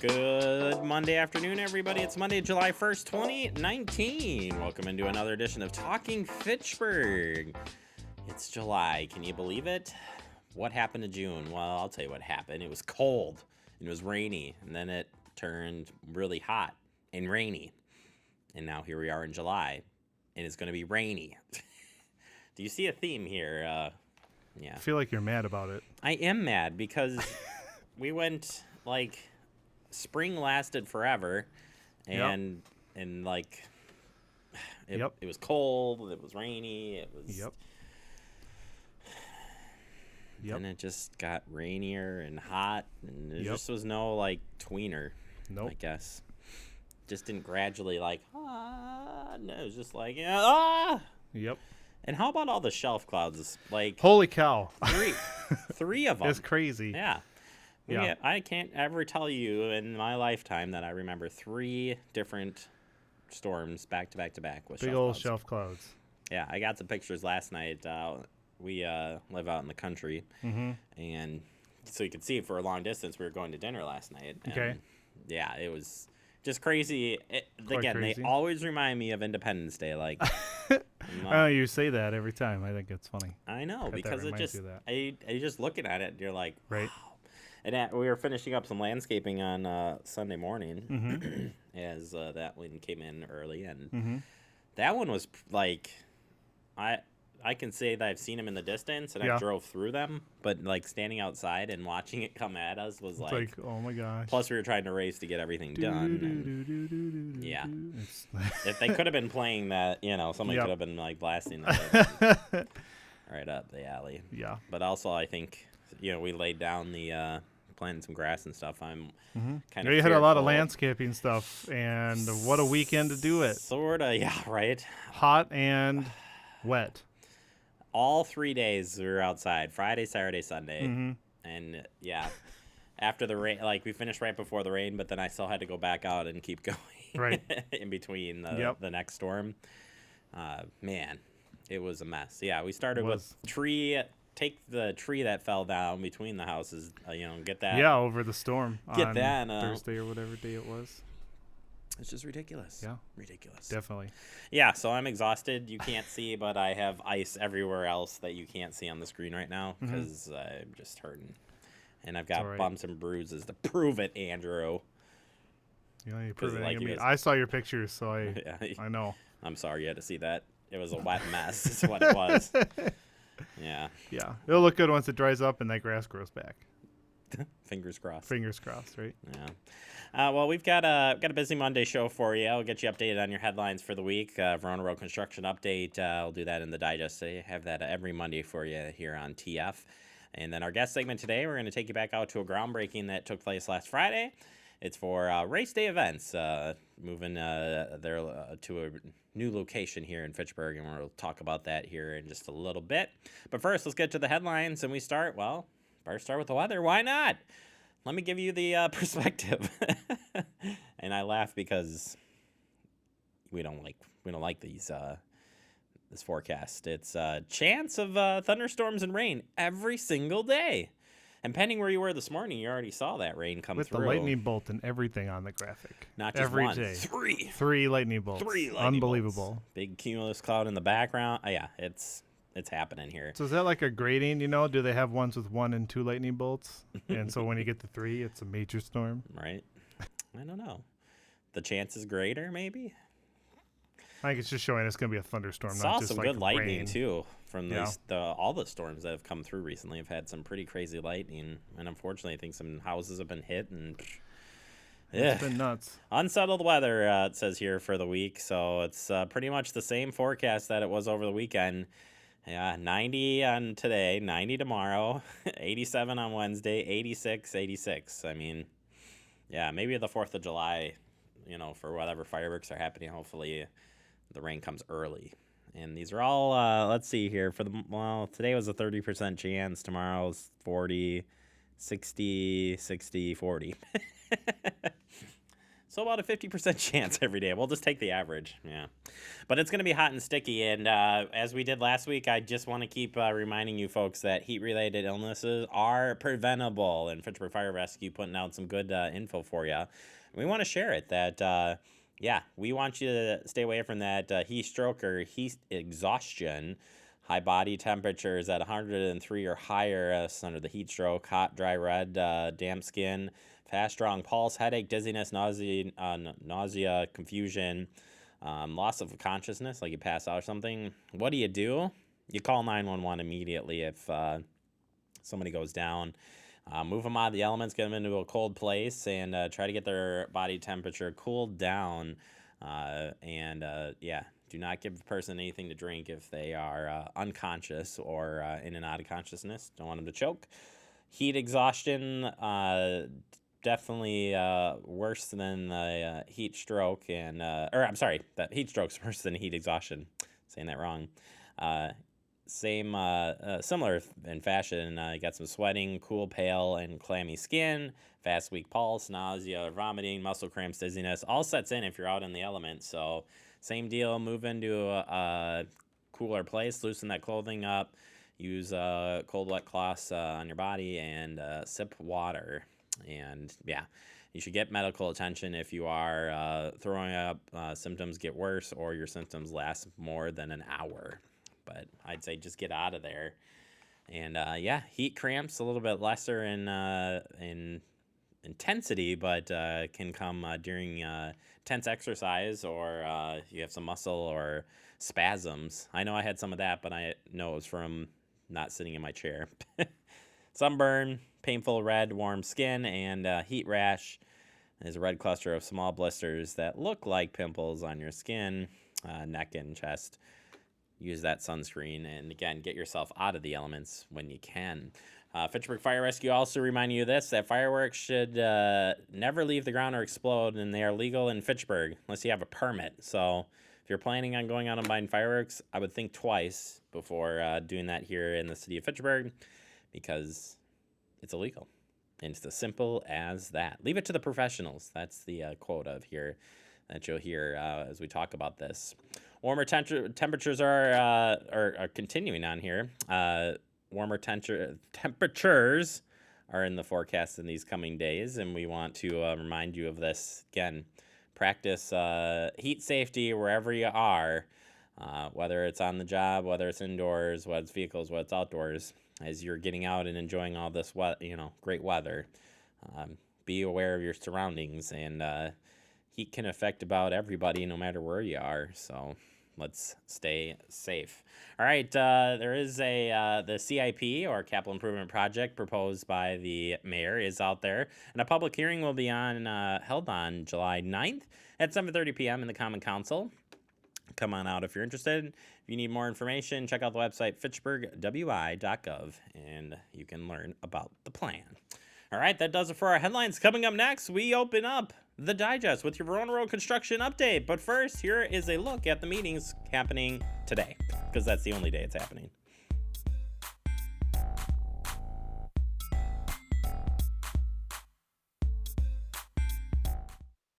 Good Monday afternoon, everybody. It's Monday, July 1st, 2019. Welcome into another edition of Talking Fitchburg. It's July. Can you believe it? What happened to June? Well, I'll tell you what happened. It was cold and it was rainy, and then it turned really hot and rainy. And now here we are in July, and it's going to be rainy. Do you see a theme here? Yeah. I feel like you're mad about it. I am mad because we went like spring lasted forever, and like it was cold, it was rainy, it was and it just got rainier and hot, and there just was no like tweener. Nope. I guess just didn't gradually like no, it was just like Yep. And how about all the shelf clouds? Like, holy cow. Three of them. It's crazy. Yeah. I can't ever tell you in my lifetime that I remember 3 different storms back to back to back with big old shelf clouds. Yeah, I got some pictures last night. We live out in the country, and so you could see it for a long distance. We were going to dinner last night. And okay. Yeah, it was just crazy. Again, crazy. They always remind me of Independence Day. Like, oh, you say that every time. I think it's funny. I know, because it just I just looking at it, and you're like, right. Wow. And we were finishing up some landscaping on Sunday morning as that one came in early. And that one was like, I can say that I've seen them in the distance, and I drove through them. But like standing outside and watching it come at us was like, oh my gosh. Plus we were trying to race to get everything done. Yeah. If they could have been playing that, somebody could have been like blasting that right up the alley. Yeah. But also I think, we laid down the... planting some grass and stuff. I'm kind of. You had a lot of landscaping stuff, and what a weekend to do it. Sorta, yeah, right. Hot and wet. All 3 days we were outside: Friday, Saturday, Sunday, and after the rain, like we finished right before the rain, but then I still had to go back out and keep going. Right. In between the next storm. Man, it was a mess. Yeah, we started with take the tree that fell down between the houses, get that. Yeah, over the storm. Get on that Thursday or whatever day it was. It's just ridiculous. Yeah, ridiculous. Definitely. Yeah, so I'm exhausted. You can't see, but I have ice everywhere else that you can't see on the screen right now because I'm just hurting, and I've got bumps and bruises to prove it, Andrew. You prove it. I saw your pictures, so I know. I'm sorry you had to see that. It was a wet mess. Is what it was. Yeah. It'll look good once it dries up and that grass grows back. Fingers crossed. Fingers crossed, right? Yeah. Well, we've got a busy Monday show for you. I'll get you updated on your headlines for the week. Verona Road construction update. I'll do that in the digest. So you have that every Monday for you here on TF. And then our guest segment today, we're going to take you back out to a groundbreaking that took place last Friday. It's for race day events, moving there to a new location here in Fitchburg, and we'll talk about that here in just a little bit. But first, let's get to the headlines, and we start with the weather. Why not? Let me give you the perspective. And I laugh because we don't like these this forecast. It's a chance of thunderstorms and rain every single day. And pending where you were this morning, you already saw that rain come with through. With the lightning bolt and everything on the graphic. Not just every one. Day. 3. 3 lightning bolts. 3 lightning Unbelievable. Bolts. Big cumulus cloud in the background. Yeah, it's happening here. So is that like a grading, Do they have ones with 1 and 2 lightning bolts? And so when you get to 3, it's a major storm? Right. I don't know. The chance is greater, maybe? I think it's just showing it's going to be a thunderstorm, Saw not just some like good lightning, rain. Too. From all the storms that have come through recently have had some pretty crazy lightning, and unfortunately I think some houses have been hit, and it's been nuts. Unsettled weather, it says here, for the week, so it's pretty much the same forecast that it was over the weekend. 90 on today, 90 tomorrow, 87 on Wednesday, 86. I mean, maybe the 4th of July, for whatever fireworks are happening, hopefully the rain comes early. And these are all, let's see here, today was a 30% chance, tomorrow's 40, 60, 40. So about a 50% chance every day. We'll just take the average. Yeah. But it's going to be hot and sticky. And as we did last week, I just want to keep reminding you folks that heat-related illnesses are preventable. And Fitchburg Fire Rescue putting out some good info for you. We want to share it that, yeah, we want you to stay away from that heat stroke or heat exhaustion. High body temperatures at 103 or higher under the heat stroke, hot, dry, red, damp skin, fast, strong pulse, headache, dizziness, nausea, confusion, loss of consciousness, like you pass out or something. What do? You call 911 immediately if somebody goes down. Move them out of the elements, get them into a cold place, and try to get their body temperature cooled down. Yeah, do not give the person anything to drink if they are unconscious or in and out of consciousness. Don't want them to choke. Heat exhaustion, definitely worse than the heat stroke. I'm sorry, that heat stroke's worse than heat exhaustion. Saying that wrong. Similar in fashion. You got some sweating, cool, pale, and clammy skin, fast, weak pulse, nausea, vomiting, muscle cramps, dizziness. All sets in if you're out in the element. So same deal. Move into a cooler place, loosen that clothing up, use cold, wet cloths on your body, and sip water. And yeah, you should get medical attention if you are throwing up, symptoms get worse, or your symptoms last more than an hour. But I'd say just get out of there. And yeah, heat cramps a little bit lesser in intensity, but can come during intense exercise, or you have some muscle or spasms. I know I had some of that, but I know it was from not sitting in my chair. Sunburn, painful red, warm skin, and heat rash. There's a red cluster of small blisters that look like pimples on your skin, neck, and chest. Use that sunscreen, and again, get yourself out of the elements when you can. Fitchburg Fire Rescue also remind you of this, that fireworks should never leave the ground or explode, and they are legal in Fitchburg unless you have a permit. So if you're planning on going out and buying fireworks, I would think twice before doing that here in the city of Fitchburg, because it's illegal. And it's as simple as that. Leave it to the professionals. That's the quote of here that you'll hear as we talk about this. Warmer temperatures are continuing on here. Warmer temperatures are in the forecast in these coming days, and we want to remind you of this. Again, practice heat safety wherever you are, whether it's on the job, whether it's indoors, whether it's vehicles, whether it's outdoors, as you're getting out and enjoying all this great weather. Be aware of your surroundings, and heat can affect about everybody no matter where you are, so let's stay safe. All right, there is the CIP, or Capital Improvement Project, proposed by the mayor, is out there, and a public hearing will be held on July 9th at 7:30 p.m. in the Common Council. Come on out if you're interested. If you need more information, check out the website fitchburgwi.gov, and you can learn about the plan. All right, that does it for our headlines. Coming up next, we open up the digest with your Verona Road construction update. But first, here is a look at the meetings happening today, because that's the only day it's happening.